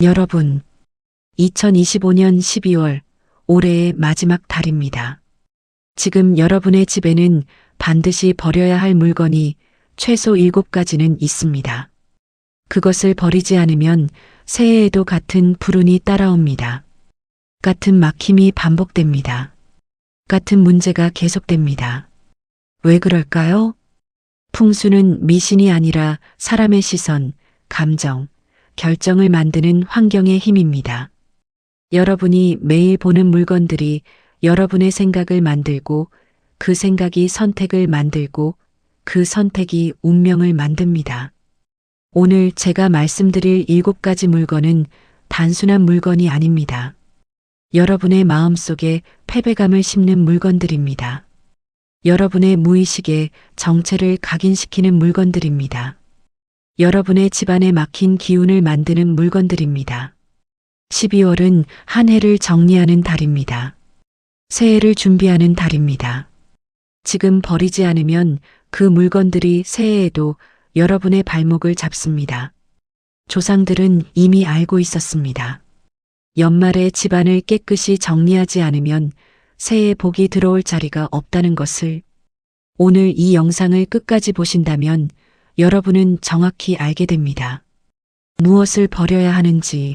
여러분, 2025년 12월 올해의 마지막 달입니다. 지금 여러분의 집에는 반드시 버려야 할 물건이 최소 7가지는 있습니다. 그것을 버리지 않으면 새해에도 같은 불운이 따라옵니다. 같은 막힘이 반복됩니다. 같은 문제가 계속됩니다. 왜 그럴까요? 풍수는 미신이 아니라 사람의 시선, 감정, 결정을 만드는 환경의 힘입니다. 여러분이 매일 보는 물건들이 여러분의 생각을 만들고 그 생각이 선택을 만들고 그 선택이 운명을 만듭니다. 오늘 제가 말씀드릴 7가지 물건은 단순한 물건이 아닙니다. 여러분의 마음속에 패배감을 심는 물건들입니다. 여러분의 무의식에 정체를 각인시키는 물건들입니다. 여러분의 집안에 막힌 기운을 만드는 물건들입니다. 12월은 한 해를 정리하는 달입니다. 새해를 준비하는 달입니다. 지금 버리지 않으면 그 물건들이 새해에도 여러분의 발목을 잡습니다. 조상들은 이미 알고 있었습니다. 연말에 집안을 깨끗이 정리하지 않으면 새해 복이 들어올 자리가 없다는 것을. 오늘 이 영상을 끝까지 보신다면 여러분은 정확히 알게 됩니다. 무엇을 버려야 하는지,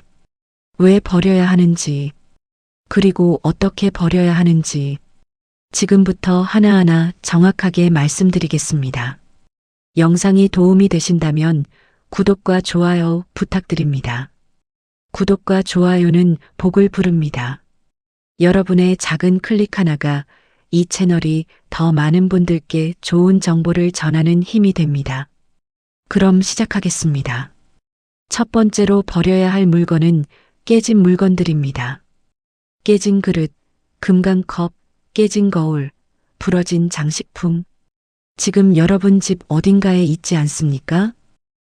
왜 버려야 하는지, 그리고 어떻게 버려야 하는지 지금부터 하나하나 정확하게 말씀드리겠습니다. 영상이 도움이 되신다면 구독과 좋아요 부탁드립니다. 구독과 좋아요는 복을 부릅니다. 여러분의 작은 클릭 하나가 이 채널이 더 많은 분들께 좋은 정보를 전하는 힘이 됩니다. 그럼 시작하겠습니다. 첫 번째로 버려야 할 물건은 깨진 물건들입니다. 깨진 그릇, 금강컵, 깨진 거울, 부러진 장식품. 지금 여러분 집 어딘가에 있지 않습니까?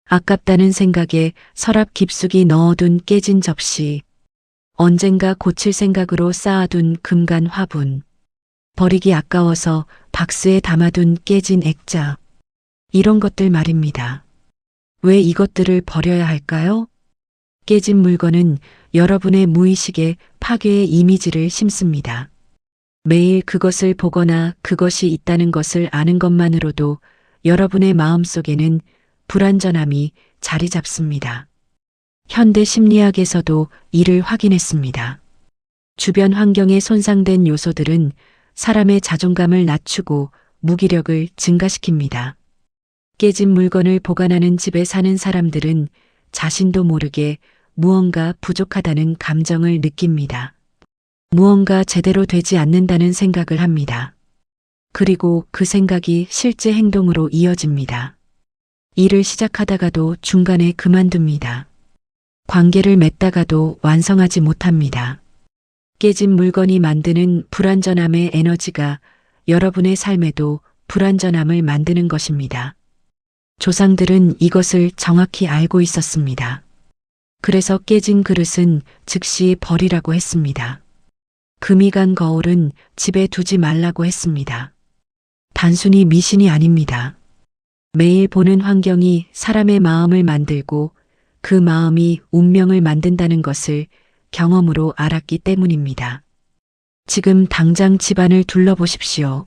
아깝다는 생각에 서랍 깊숙이 넣어둔 깨진 접시, 언젠가 고칠 생각으로 쌓아둔 금간 화분, 버리기 아까워서 박스에 담아둔 깨진 액자, 이런 것들 말입니다. 왜 이것들을 버려야 할까요? 깨진 물건은 여러분의 무의식에 파괴의 이미지를 심습니다. 매일 그것을 보거나 그것이 있다는 것을 아는 것만으로도 여러분의 마음속에는 불안전함이 자리 잡습니다. 현대 심리학에서도 이를 확인했습니다. 주변 환경에 손상된 요소들은 사람의 자존감을 낮추고 무기력을 증가시킵니다. 깨진 물건을 보관하는 집에 사는 사람들은 자신도 모르게 무언가 부족하다는 감정을 느낍니다. 무언가 제대로 되지 않는다는 생각을 합니다. 그리고 그 생각이 실제 행동으로 이어집니다. 일을 시작하다가도 중간에 그만둡니다. 관계를 맺다가도 완성하지 못합니다. 깨진 물건이 만드는 불안전함의 에너지가 여러분의 삶에도 불안전함을 만드는 것입니다. 조상들은 이것을 정확히 알고 있었습니다. 그래서 깨진 그릇은 즉시 버리라고 했습니다. 금이 간 거울은 집에 두지 말라고 했습니다. 단순히 미신이 아닙니다. 매일 보는 환경이 사람의 마음을 만들고 그 마음이 운명을 만든다는 것을 경험으로 알았기 때문입니다. 지금 당장 집안을 둘러보십시오.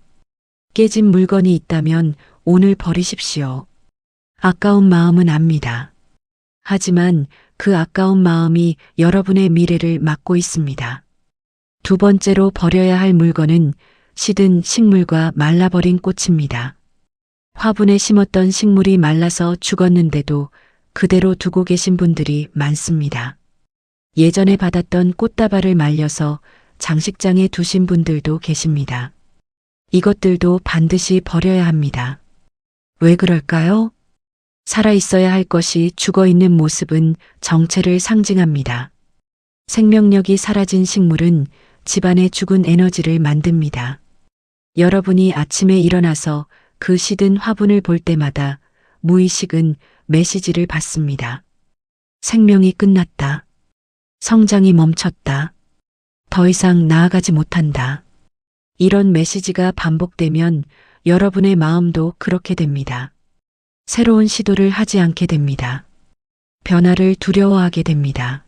깨진 물건이 있다면 오늘 버리십시오. 아까운 마음은 압니다. 하지만 그 아까운 마음이 여러분의 미래를 막고 있습니다. 두 번째로 버려야 할 물건은 시든 식물과 말라버린 꽃입니다. 화분에 심었던 식물이 말라서 죽었는데도 그대로 두고 계신 분들이 많습니다. 예전에 받았던 꽃다발을 말려서 장식장에 두신 분들도 계십니다. 이것들도 반드시 버려야 합니다. 왜 그럴까요? 살아있어야 할 것이 죽어있는 모습은 정체를 상징합니다. 생명력이 사라진 식물은 집안의 죽은 에너지를 만듭니다. 여러분이 아침에 일어나서 그 시든 화분을 볼 때마다 무의식은 메시지를 받습니다. 생명이 끝났다. 성장이 멈췄다. 더 이상 나아가지 못한다. 이런 메시지가 반복되면 여러분의 마음도 그렇게 됩니다. 새로운 시도를 하지 않게 됩니다. 변화를 두려워하게 됩니다.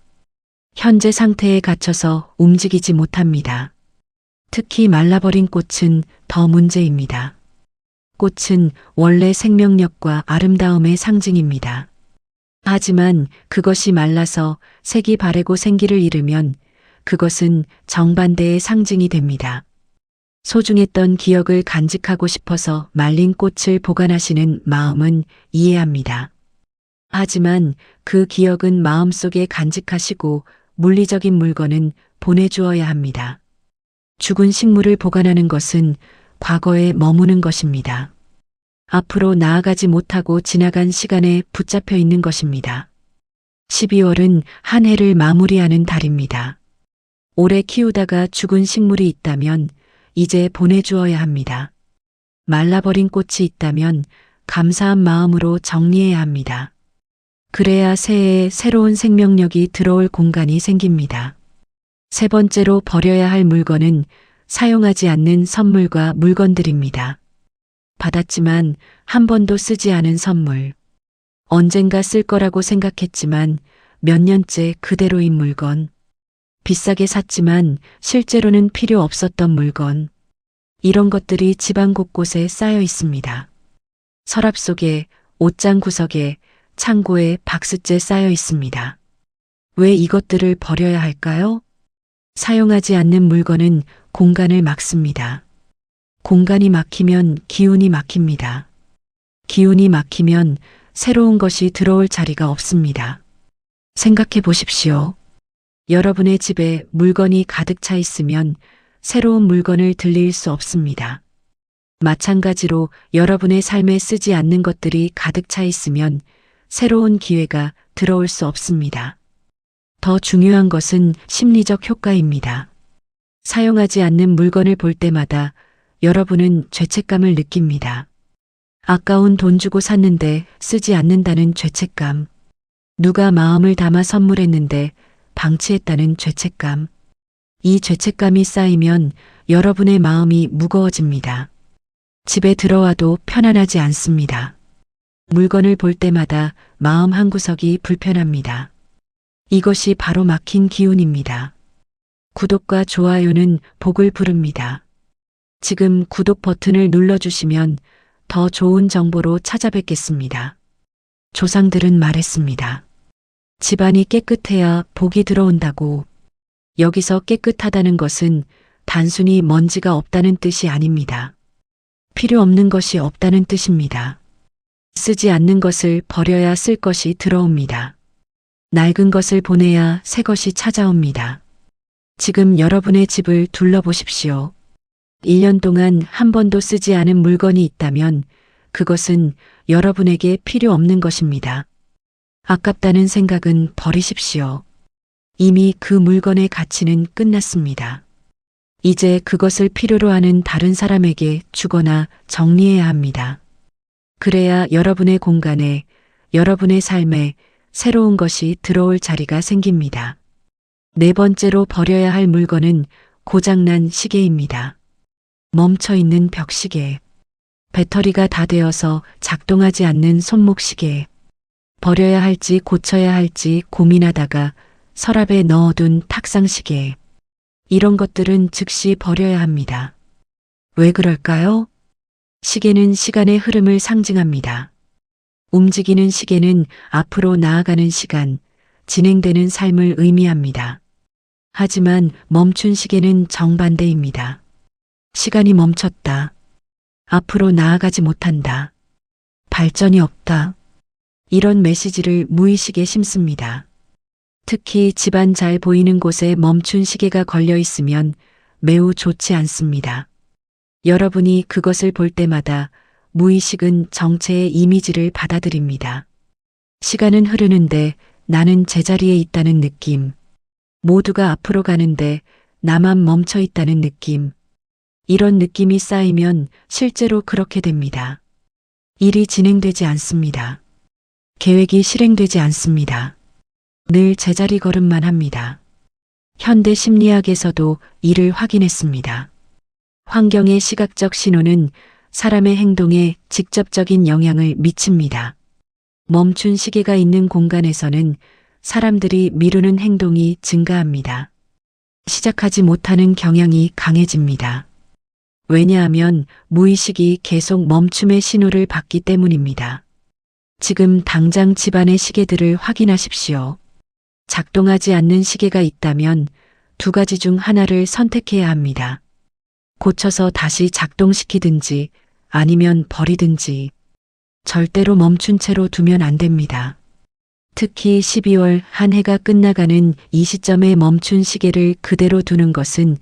현재 상태에 갇혀서 움직이지 못합니다. 특히 말라버린 꽃은 더 문제입니다. 꽃은 원래 생명력과 아름다움의 상징입니다. 하지만 그것이 말라서 색이 바래고 생기를 잃으면 그것은 정반대의 상징이 됩니다. 소중했던 기억을 간직하고 싶어서 말린 꽃을 보관하시는 마음은 이해합니다. 하지만 그 기억은 마음속에 간직하시고 물리적인 물건은 보내주어야 합니다. 죽은 식물을 보관하는 것은 과거에 머무는 것입니다. 앞으로 나아가지 못하고 지나간 시간에 붙잡혀 있는 것입니다. 12월은 한 해를 마무리하는 달입니다. 오래 키우다가 죽은 식물이 있다면 이제 보내주어야 합니다. 말라버린 꽃이 있다면 감사한 마음으로 정리해야 합니다. 그래야 새해에 새로운 생명력이 들어올 공간이 생깁니다. 세 번째로 버려야 할 물건은 사용하지 않는 선물과 물건들입니다. 받았지만 한 번도 쓰지 않은 선물. 언젠가 쓸 거라고 생각했지만 몇 년째 그대로인 물건. 비싸게 샀지만 실제로는 필요 없었던 물건. 이런 것들이 집안 곳곳에 쌓여 있습니다. 서랍 속에, 옷장 구석에, 창고에 박스째 쌓여 있습니다. 왜 이것들을 버려야 할까요? 사용하지 않는 물건은 공간을 막습니다. 공간이 막히면 기운이 막힙니다. 기운이 막히면 새로운 것이 들어올 자리가 없습니다. 생각해 보십시오. 여러분의 집에 물건이 가득 차 있으면 새로운 물건을 들릴 수 없습니다. 마찬가지로 여러분의 삶에 쓰지 않는 것들이 가득 차 있으면 새로운 기회가 들어올 수 없습니다. 더 중요한 것은 심리적 효과입니다. 사용하지 않는 물건을 볼 때마다 여러분은 죄책감을 느낍니다. 아까운 돈 주고 샀는데 쓰지 않는다는 죄책감. 누가 마음을 담아 선물했는데 방치했다는 죄책감. 이 죄책감이 쌓이면 여러분의 마음이 무거워집니다. 집에 들어와도 편안하지 않습니다. 물건을 볼 때마다 마음 한구석이 불편합니다. 이것이 바로 막힌 기운입니다. 구독과 좋아요는 복을 부릅니다. 지금 구독 버튼을 눌러주시면 더 좋은 정보로 찾아뵙겠습니다. 조상들은 말했습니다. 집안이 깨끗해야 복이 들어온다고. 여기서 깨끗하다는 것은 단순히 먼지가 없다는 뜻이 아닙니다. 필요 없는 것이 없다는 뜻입니다. 쓰지 않는 것을 버려야 쓸 것이 들어옵니다. 낡은 것을 보내야 새 것이 찾아옵니다. 지금 여러분의 집을 둘러보십시오. 1년 동안 한 번도 쓰지 않은 물건이 있다면 그것은 여러분에게 필요 없는 것입니다. 아깝다는 생각은 버리십시오. 이미 그 물건의 가치는 끝났습니다. 이제 그것을 필요로 하는 다른 사람에게 주거나 정리해야 합니다. 그래야 여러분의 공간에, 여러분의 삶에 새로운 것이 들어올 자리가 생깁니다. 네 번째로 버려야 할 물건은 고장난 시계입니다. 멈춰있는 벽시계. 배터리가 다 되어서 작동하지 않는 손목시계. 버려야 할지 고쳐야 할지 고민하다가 서랍에 넣어둔 탁상시계. 이런 것들은 즉시 버려야 합니다. 왜 그럴까요? 시계는 시간의 흐름을 상징합니다. 움직이는 시계는 앞으로 나아가는 시간, 진행되는 삶을 의미합니다. 하지만 멈춘 시계는 정반대입니다. 시간이 멈췄다. 앞으로 나아가지 못한다. 발전이 없다. 이런 메시지를 무의식에 심습니다. 특히 집안 잘 보이는 곳에 멈춘 시계가 걸려 있으면 매우 좋지 않습니다. 여러분이 그것을 볼 때마다 무의식은 정체의 이미지를 받아들입니다. 시간은 흐르는데 나는 제자리에 있다는 느낌. 모두가 앞으로 가는데 나만 멈춰 있다는 느낌. 이런 느낌이 쌓이면 실제로 그렇게 됩니다. 일이 진행되지 않습니다. 계획이 실행되지 않습니다. 늘 제자리 걸음만 합니다. 현대 심리학에서도 이를 확인했습니다. 환경의 시각적 신호는 사람의 행동에 직접적인 영향을 미칩니다. 멈춘 시계가 있는 공간에서는 사람들이 미루는 행동이 증가합니다. 시작하지 못하는 경향이 강해집니다. 왜냐하면 무의식이 계속 멈춤의 신호를 받기 때문입니다. 지금 당장 집안의 시계들을 확인하십시오. 작동하지 않는 시계가 있다면 두 가지 중 하나를 선택해야 합니다. 고쳐서 다시 작동시키든지 아니면 버리든지. 절대로 멈춘 채로 두면 안 됩니다. 특히 12월 한 해가 끝나가는 이 시점에 멈춘 시계를 그대로 두는 것은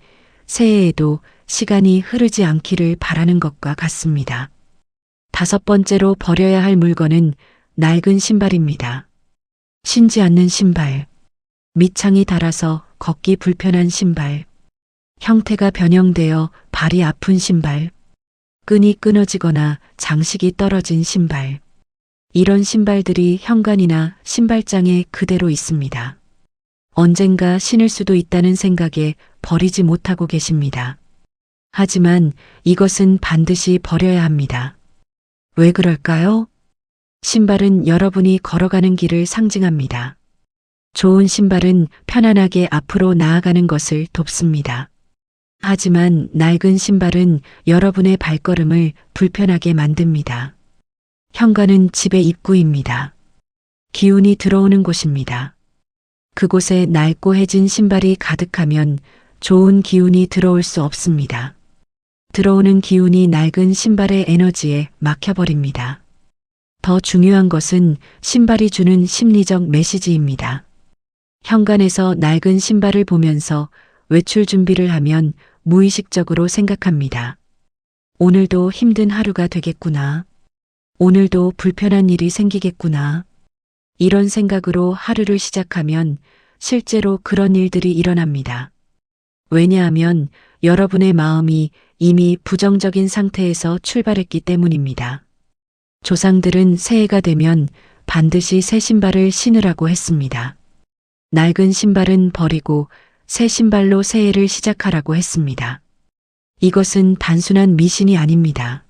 새해에도 시간이 흐르지 않기를 바라는 것과 같습니다. 다섯 번째로 버려야 할 물건은 낡은 신발입니다. 신지 않는 신발, 밑창이 닳아서 걷기 불편한 신발, 형태가 변형되어 발이 아픈 신발, 끈이 끊어지거나 장식이 떨어진 신발. 이런 신발들이 현관이나 신발장에 그대로 있습니다. 언젠가 신을 수도 있다는 생각에 버리지 못하고 계십니다. 하지만 이것은 반드시 버려야 합니다. 왜 그럴까요? 신발은 여러분이 걸어가는 길을 상징합니다. 좋은 신발은 편안하게 앞으로 나아가는 것을 돕습니다. 하지만 낡은 신발은 여러분의 발걸음을 불편하게 만듭니다. 현관은 집의 입구입니다. 기운이 들어오는 곳입니다. 그곳에 낡고 해진 신발이 가득하면 좋은 기운이 들어올 수 없습니다. 들어오는 기운이 낡은 신발의 에너지에 막혀버립니다. 더 중요한 것은 신발이 주는 심리적 메시지입니다. 현관에서 낡은 신발을 보면서 외출 준비를 하면 무의식적으로 생각합니다. 오늘도 힘든 하루가 되겠구나. 오늘도 불편한 일이 생기겠구나. 이런 생각으로 하루를 시작하면 실제로 그런 일들이 일어납니다. 왜냐하면 여러분의 마음이 이미 부정적인 상태에서 출발했기 때문입니다. 조상들은 새해가 되면 반드시 새 신발을 신으라고 했습니다. 낡은 신발은 버리고 새 신발로 새해를 시작하라고 했습니다. 이것은 단순한 미신이 아닙니다.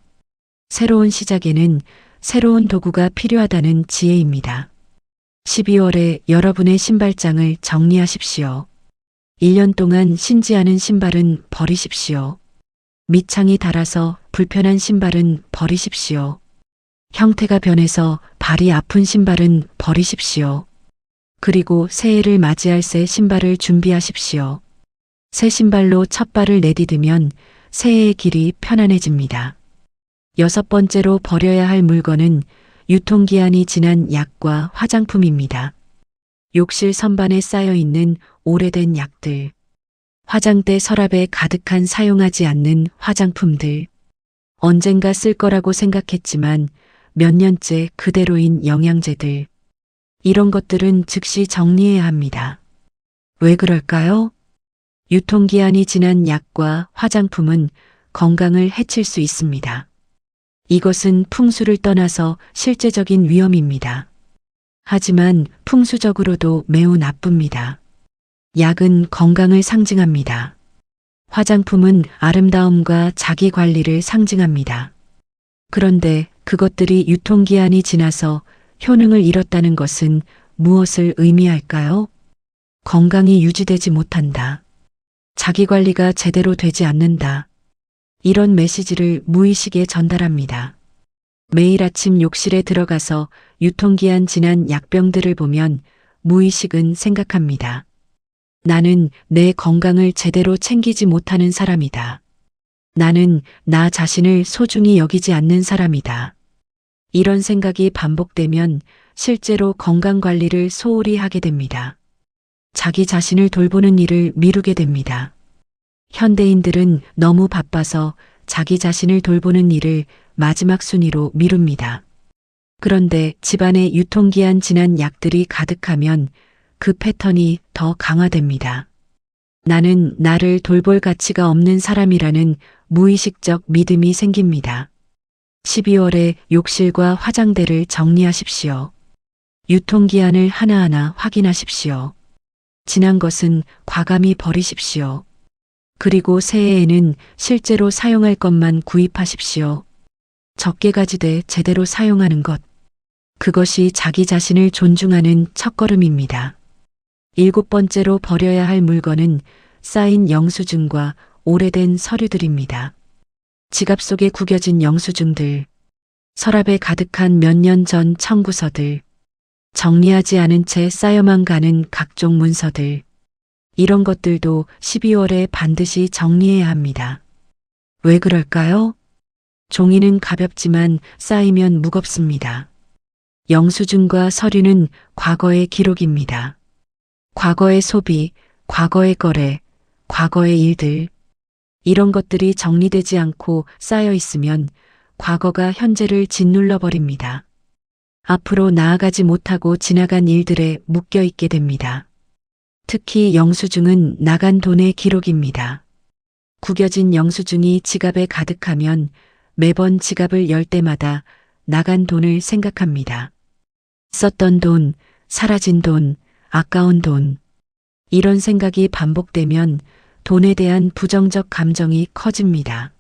새로운 시작에는 새로운 도구가 필요하다는 지혜입니다. 12월에 여러분의 신발장을 정리하십시오. 1년 동안 신지 않은 신발은 버리십시오. 밑창이 닳아서 불편한 신발은 버리십시오. 형태가 변해서 발이 아픈 신발은 버리십시오. 그리고 새해를 맞이할 새 신발을 준비하십시오. 새 신발로 첫 발을 내디디면 새해의 길이 편안해집니다. 여섯 번째로 버려야 할 물건은 유통기한이 지난 약과 화장품입니다. 욕실 선반에 쌓여있는 오래된 약들, 화장대 서랍에 가득한 사용하지 않는 화장품들, 언젠가 쓸 거라고 생각했지만 몇 년째 그대로인 영양제들, 이런 것들은 즉시 정리해야 합니다. 왜 그럴까요? 유통기한이 지난 약과 화장품은 건강을 해칠 수 있습니다. 이것은 풍수를 떠나서 실제적인 위험입니다. 하지만 풍수적으로도 매우 나쁩니다. 약은 건강을 상징합니다. 화장품은 아름다움과 자기 관리를 상징합니다. 그런데 그것들이 유통기한이 지나서 효능을 잃었다는 것은 무엇을 의미할까요? 건강이 유지되지 못한다. 자기 관리가 제대로 되지 않는다. 이런 메시지를 무의식에 전달합니다. 매일 아침 욕실에 들어가서 유통기한 지난 약병들을 보면 무의식은 생각합니다. 나는 내 건강을 제대로 챙기지 못하는 사람이다. 나는 나 자신을 소중히 여기지 않는 사람이다. 이런 생각이 반복되면 실제로 건강 관리를 소홀히 하게 됩니다. 자기 자신을 돌보는 일을 미루게 됩니다. 현대인들은 너무 바빠서 자기 자신을 돌보는 일을 마지막 순위로 미룹니다. 그런데 집안에 유통기한 지난 약들이 가득하면 그 패턴이 더 강화됩니다. 나는 나를 돌볼 가치가 없는 사람이라는 무의식적 믿음이 생깁니다. 12월에 욕실과 화장대를 정리하십시오. 유통기한을 하나하나 확인하십시오. 지난 것은 과감히 버리십시오. 그리고 새해에는 실제로 사용할 것만 구입하십시오. 적게 가지되 제대로 사용하는 것. 그것이 자기 자신을 존중하는 첫걸음입니다. 7번째로 버려야 할 물건은 쌓인 영수증과 오래된 서류들입니다. 지갑 속에 구겨진 영수증들, 서랍에 가득한 몇 년 전 청구서들, 정리하지 않은 채 쌓여만 가는 각종 문서들, 이런 것들도 12월에 반드시 정리해야 합니다. 왜 그럴까요? 종이는 가볍지만 쌓이면 무겁습니다. 영수증과 서류는 과거의 기록입니다. 과거의 소비, 과거의 거래, 과거의 일들, 이런 것들이 정리되지 않고 쌓여 있으면 과거가 현재를 짓눌러 버립니다. 앞으로 나아가지 못하고 지나간 일들에 묶여 있게 됩니다. 특히 영수증은 나간 돈의 기록입니다. 구겨진 영수증이 지갑에 가득하면 매번 지갑을 열 때마다 나간 돈을 생각합니다. 썼던 돈, 사라진 돈, 아까운 돈. 이런 생각이 반복되면 돈에 대한 부정적 감정이 커집니다.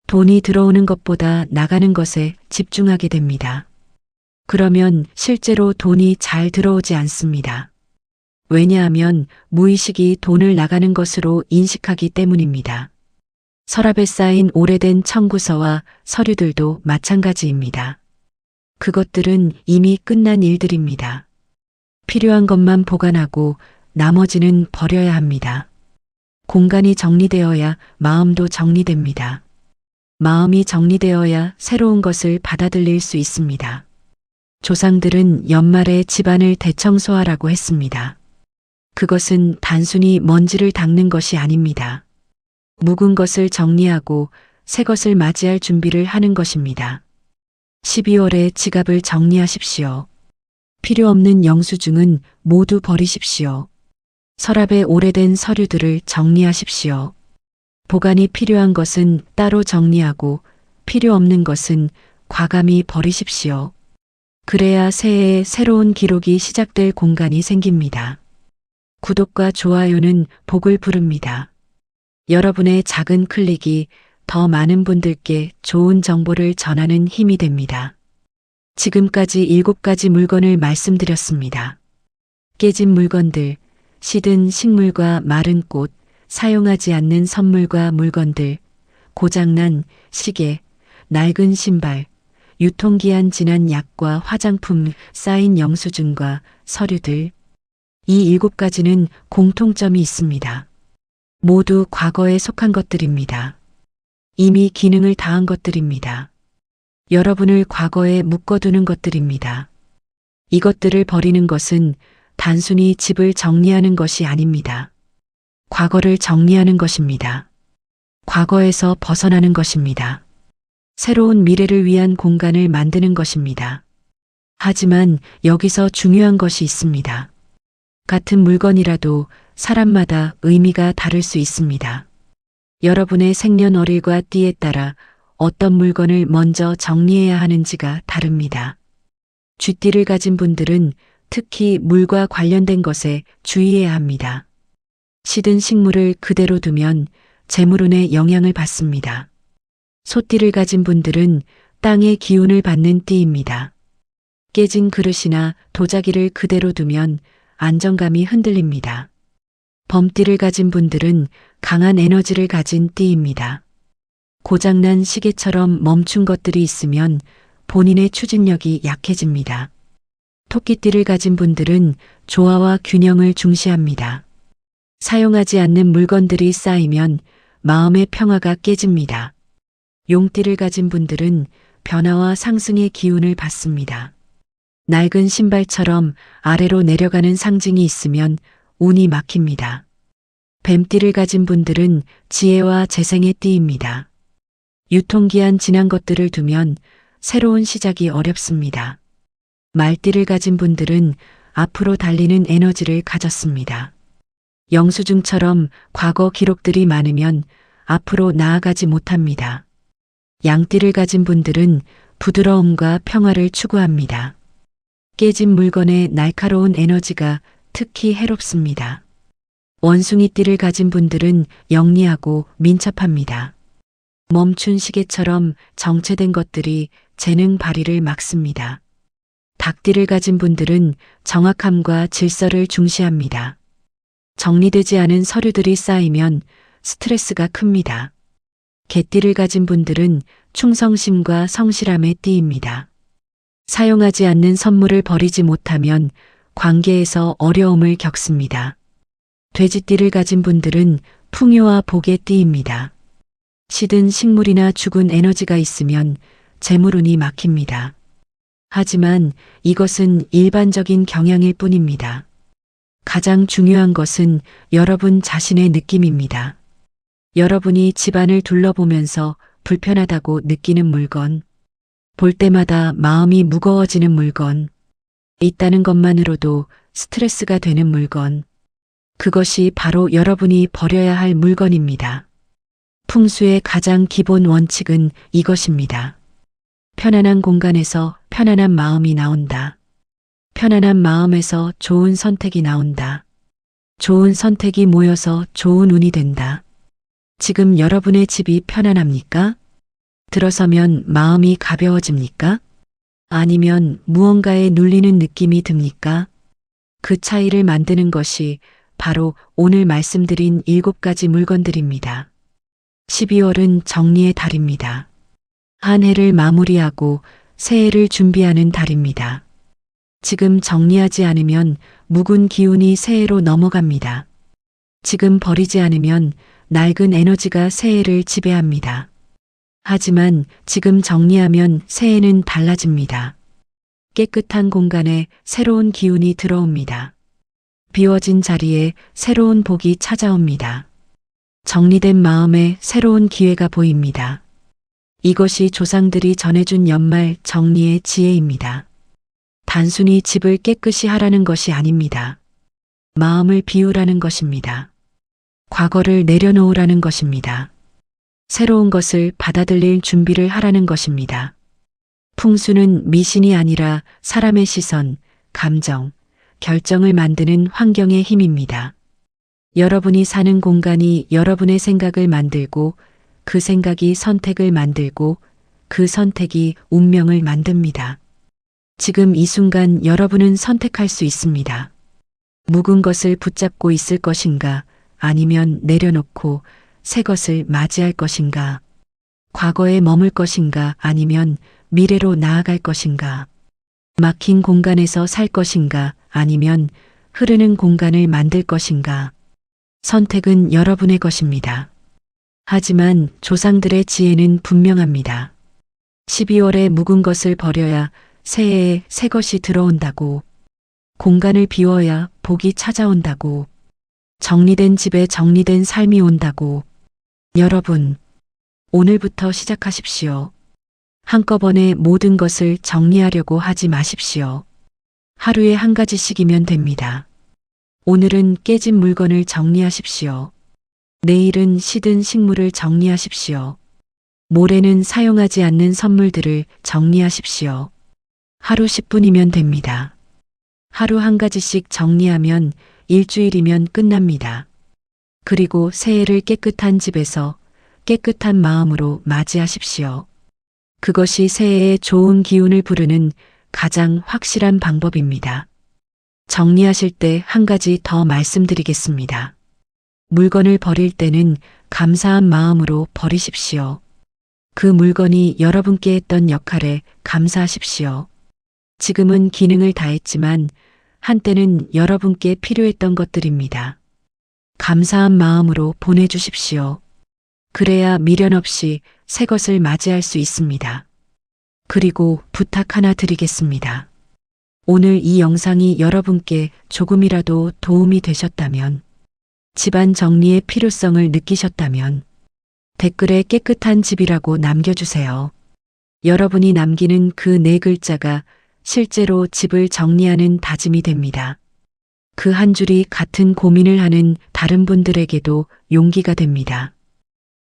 돈이 들어오는 것보다 나가는 것에 집중하게 됩니다. 그러면 실제로 돈이 잘 들어오지 않습니다. 왜냐하면 무의식이 돈을 나가는 것으로 인식하기 때문입니다. 서랍에 쌓인 오래된 청구서와 서류들도 마찬가지입니다. 그것들은 이미 끝난 일들입니다. 필요한 것만 보관하고 나머지는 버려야 합니다. 공간이 정리되어야 마음도 정리됩니다. 마음이 정리되어야 새로운 것을 받아들일 수 있습니다. 조상들은 연말에 집안을 대청소하라고 했습니다. 그것은 단순히 먼지를 닦는 것이 아닙니다. 묵은 것을 정리하고 새 것을 맞이할 준비를 하는 것입니다. 12월에 지갑을 정리하십시오. 필요 없는 영수증은 모두 버리십시오. 서랍에 오래된 서류들을 정리하십시오. 보관이 필요한 것은 따로 정리하고 필요 없는 것은 과감히 버리십시오. 그래야 새해에 새로운 기록이 시작될 공간이 생깁니다. 구독과 좋아요는 복을 부릅니다. 여러분의 작은 클릭이 더 많은 분들께 좋은 정보를 전하는 힘이 됩니다. 지금까지 7가지 물건을 말씀드렸습니다. 깨진 물건들, 시든 식물과 마른 꽃, 사용하지 않는 선물과 물건들, 고장난 시계, 낡은 신발, 유통기한 지난 약과 화장품, 쌓인 영수증과 서류들. 이 7가지는 공통점이 있습니다. 모두 과거에 속한 것들입니다. 이미 기능을 다한 것들입니다. 여러분을 과거에 묶어두는 것들입니다. 이것들을 버리는 것은 단순히 집을 정리하는 것이 아닙니다. 과거를 정리하는 것입니다. 과거에서 벗어나는 것입니다. 새로운 미래를 위한 공간을 만드는 것입니다. 하지만 여기서 중요한 것이 있습니다. 같은 물건이라도 사람마다 의미가 다를 수 있습니다. 여러분의 생년월일과 띠에 따라 어떤 물건을 먼저 정리해야 하는지가 다릅니다. 쥐띠를 가진 분들은 특히 물과 관련된 것에 주의해야 합니다. 시든 식물을 그대로 두면 재물운에 영향을 받습니다. 소띠를 가진 분들은 땅의 기운을 받는 띠입니다. 깨진 그릇이나 도자기를 그대로 두면 안정감이 흔들립니다. 범띠를 가진 분들은 강한 에너지를 가진 띠입니다. 고장난 시계처럼 멈춘 것들이 있으면 본인의 추진력이 약해집니다. 토끼띠를 가진 분들은 조화와 균형을 중시합니다. 사용하지 않는 물건들이 쌓이면 마음의 평화가 깨집니다. 용띠를 가진 분들은 변화와 상승의 기운을 받습니다. 낡은 신발처럼 아래로 내려가는 상징이 있으면 운이 막힙니다. 뱀띠를 가진 분들은 지혜와 재생의 띠입니다. 유통기한 지난 것들을 두면 새로운 시작이 어렵습니다. 말띠를 가진 분들은 앞으로 달리는 에너지를 가졌습니다. 영수증처럼 과거 기록들이 많으면 앞으로 나아가지 못합니다. 양띠를 가진 분들은 부드러움과 평화를 추구합니다. 깨진 물건의 날카로운 에너지가 특히 해롭습니다. 원숭이띠를 가진 분들은 영리하고 민첩합니다. 멈춘 시계처럼 정체된 것들이 재능 발휘를 막습니다. 닭띠를 가진 분들은 정확함과 질서를 중시합니다. 정리되지 않은 서류들이 쌓이면 스트레스가 큽니다. 개띠를 가진 분들은 충성심과 성실함에 띠입니다. 사용하지 않는 선물을 버리지 못하면 관계에서 어려움을 겪습니다. 돼지띠를 가진 분들은 풍요와 복의 띠입니다. 시든 식물이나 죽은 에너지가 있으면 재물운이 막힙니다. 하지만 이것은 일반적인 경향일 뿐입니다. 가장 중요한 것은 여러분 자신의 느낌입니다. 여러분이 집안을 둘러보면서 불편하다고 느끼는 물건, 볼 때마다 마음이 무거워지는 물건, 있다는 것만으로도 스트레스가 되는 물건, 그것이 바로 여러분이 버려야 할 물건입니다. 풍수의 가장 기본 원칙은 이것입니다. 편안한 공간에서 편안한 마음이 나온다. 편안한 마음에서 좋은 선택이 나온다. 좋은 선택이 모여서 좋은 운이 된다. 지금 여러분의 집이 편안합니까? 들어서면 마음이 가벼워집니까? 아니면 무언가에 눌리는 느낌이 듭니까? 그 차이를 만드는 것이 바로 오늘 말씀드린 7가지 물건들입니다. 12월은 정리의 달입니다. 한 해를 마무리하고 새해를 준비하는 달입니다. 지금 정리하지 않으면 묵은 기운이 새해로 넘어갑니다. 지금 버리지 않으면 낡은 에너지가 새해를 지배합니다. 하지만 지금 정리하면 새해는 달라집니다. 깨끗한 공간에 새로운 기운이 들어옵니다. 비워진 자리에 새로운 복이 찾아옵니다. 정리된 마음에 새로운 기회가 보입니다. 이것이 조상들이 전해준 연말 정리의 지혜입니다. 단순히 집을 깨끗이 하라는 것이 아닙니다. 마음을 비우라는 것입니다. 과거를 내려놓으라는 것입니다. 새로운 것을 받아들일 준비를 하라는 것입니다. 풍수는 미신이 아니라 사람의 시선, 감정, 결정을 만드는 환경의 힘입니다. 여러분이 사는 공간이 여러분의 생각을 만들고 그 생각이 선택을 만들고 그 선택이 운명을 만듭니다. 지금 이 순간 여러분은 선택할 수 있습니다. 묵은 것을 붙잡고 있을 것인가 아니면 내려놓고 새 것을 맞이할 것인가, 과거에 머물 것인가 아니면 미래로 나아갈 것인가, 막힌 공간에서 살 것인가 아니면 흐르는 공간을 만들 것인가. 선택은 여러분의 것입니다. 하지만 조상들의 지혜는 분명합니다. 12월에 묵은 것을 버려야 새해에 새 것이 들어온다고, 공간을 비워야 복이 찾아온다고, 정리된 집에 정리된 삶이 온다고. 여러분, 오늘부터 시작하십시오. 한꺼번에 모든 것을 정리하려고 하지 마십시오. 하루에 한 가지씩이면 됩니다. 오늘은 깨진 물건을 정리하십시오. 내일은 시든 식물을 정리하십시오. 모레는 사용하지 않는 선물들을 정리하십시오. 하루 10분이면 됩니다. 하루 한 가지씩 정리하면 일주일이면 끝납니다. 그리고 새해를 깨끗한 집에서 깨끗한 마음으로 맞이하십시오. 그것이 새해에 좋은 기운을 부르는 가장 확실한 방법입니다. 정리하실 때 한 가지 더 말씀드리겠습니다. 물건을 버릴 때는 감사한 마음으로 버리십시오. 그 물건이 여러분께 했던 역할에 감사하십시오. 지금은 기능을 다했지만 한때는 여러분께 필요했던 것들입니다. 감사한 마음으로 보내주십시오. 그래야 미련 없이 새 것을 맞이할 수 있습니다. 그리고 부탁 하나 드리겠습니다. 오늘 이 영상이 여러분께 조금이라도 도움이 되셨다면, 집안 정리의 필요성을 느끼셨다면 댓글에 깨끗한 집이라고 남겨주세요. 여러분이 남기는 그 4글자가 실제로 집을 정리하는 다짐이 됩니다. 그 한 줄이 같은 고민을 하는 다른 분들에게도 용기가 됩니다.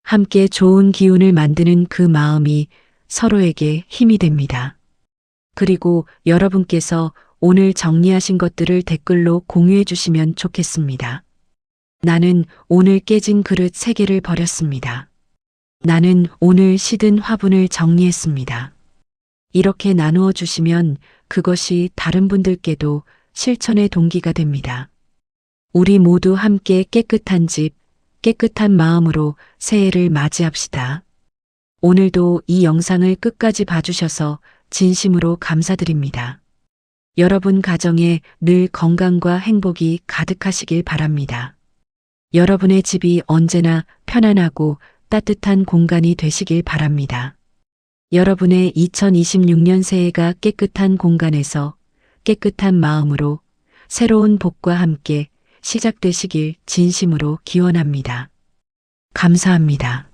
함께 좋은 기운을 만드는 그 마음이 서로에게 힘이 됩니다. 그리고 여러분께서 오늘 정리하신 것들을 댓글로 공유해 주시면 좋겠습니다. 나는 오늘 깨진 그릇 3개를 버렸습니다. 나는 오늘 시든 화분을 정리했습니다. 이렇게 나누어 주시면 그것이 다른 분들께도 실천의 동기가 됩니다. 우리 모두 함께 깨끗한 집, 깨끗한 마음으로 새해를 맞이합시다. 오늘도 이 영상을 끝까지 봐주셔서 진심으로 감사드립니다. 여러분 가정에 늘 건강과 행복이 가득하시길 바랍니다. 여러분의 집이 언제나 편안하고 따뜻한 공간이 되시길 바랍니다. 여러분의 2026년 새해가 깨끗한 공간에서 깨끗한 마음으로 새로운 복과 함께 시작되시길 진심으로 기원합니다. 감사합니다.